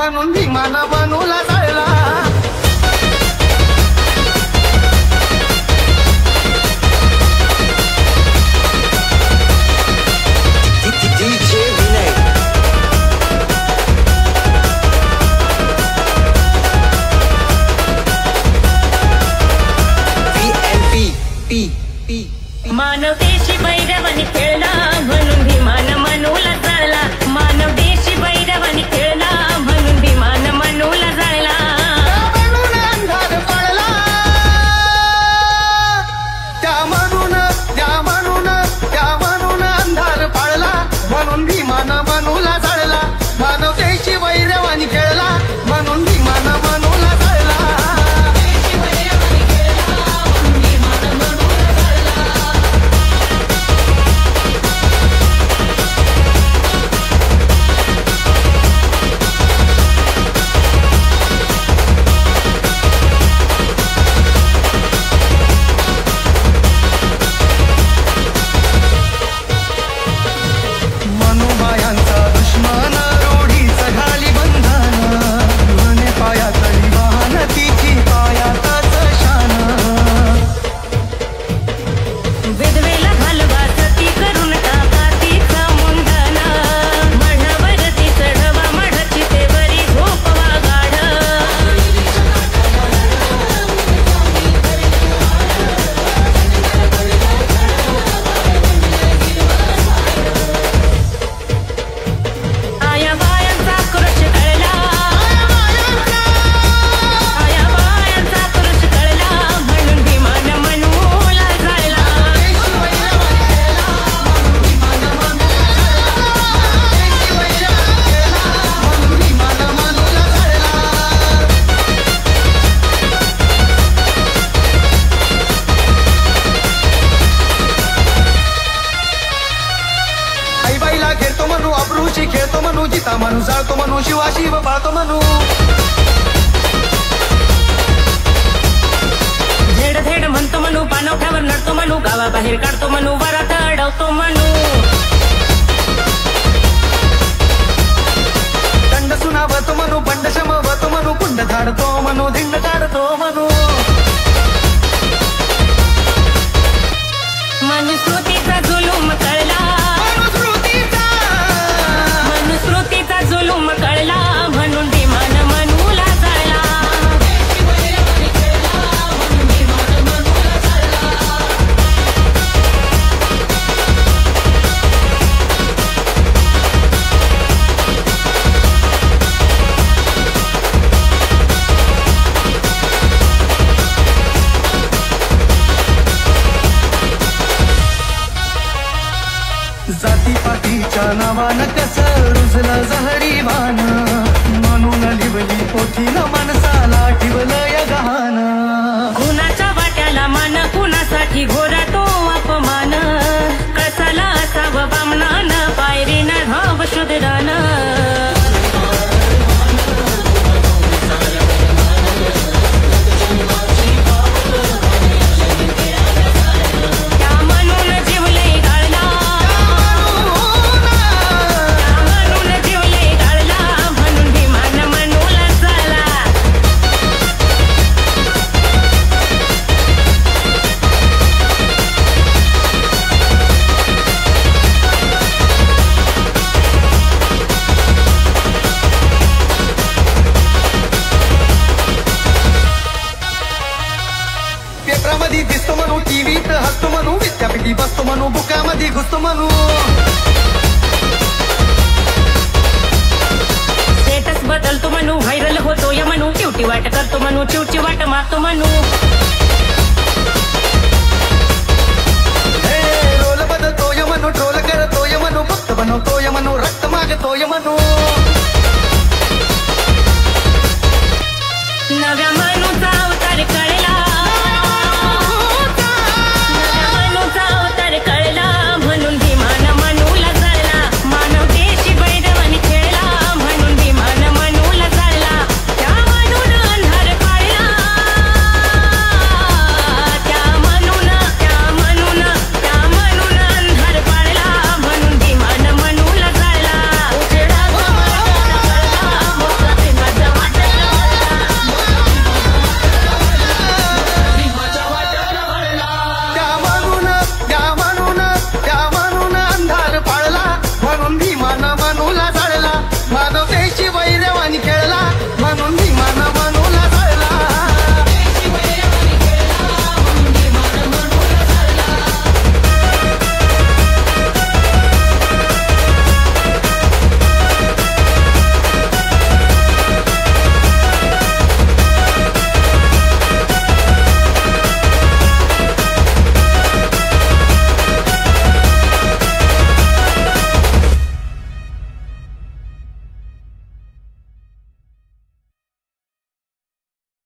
म्हणून भीमान मनूला जाळला। मानव देशी भैरवानी खेळला म्हणून भीमान मनूला जाळला। मानव देशी भैरवानी खेळला म्हणून भीमान मनूला जाळला। म्हणून अंधार पडला त्या म्हणून अंधार पडला म्हणून भीमान मनूला जाळला। मानव देशी भैरवानी खेळला म्हणून भीमान मनूला जाळला। खेळतो म्हणू अब्रूची खेळतो म्हणू जिता म्हणू जाळतो म्हणू शिवा शिव पाहतो म्हणू। झेड झेड म्हणतो म्हणू पाणवठ्यावर नडतो म्हणू गावाबाहेर काढतो म्हणू वरात अडवतो म्हणू। दंड सुनावतो म्हणू बंड शमवतो म्हणू कुंड धाडतो म्हणू धिंड काढतो म्हणू। मनुस्मृतीचा जुलूम कळला मनुस्मृतीचा जुलूम कळला म्हणून भीमान मनूला जाळला। जातीपातीच्या नावानं कसं रुजलं जहरी वान म्हणून लिवली पोथीन माणसाला ठेवलं या गहाण। कुणाच्या वाट्याला मान कुणासाठी घोरा तो अपमान कसाला असावं बामणानं पायरीनं धाव शूद्रानं। पेपरामध्ये दिसतो म्हणू टीव्हीत हसतो म्हणू विद्यापीठी बसतो म्हणू बुकामध्ये घुसतो म्हणू। स्टेटस बदलतो म्हणू व्हायरल होतो या म्हणू चिवटी वाट करतो म्हणू चिवची वाट मागतो म्हणू।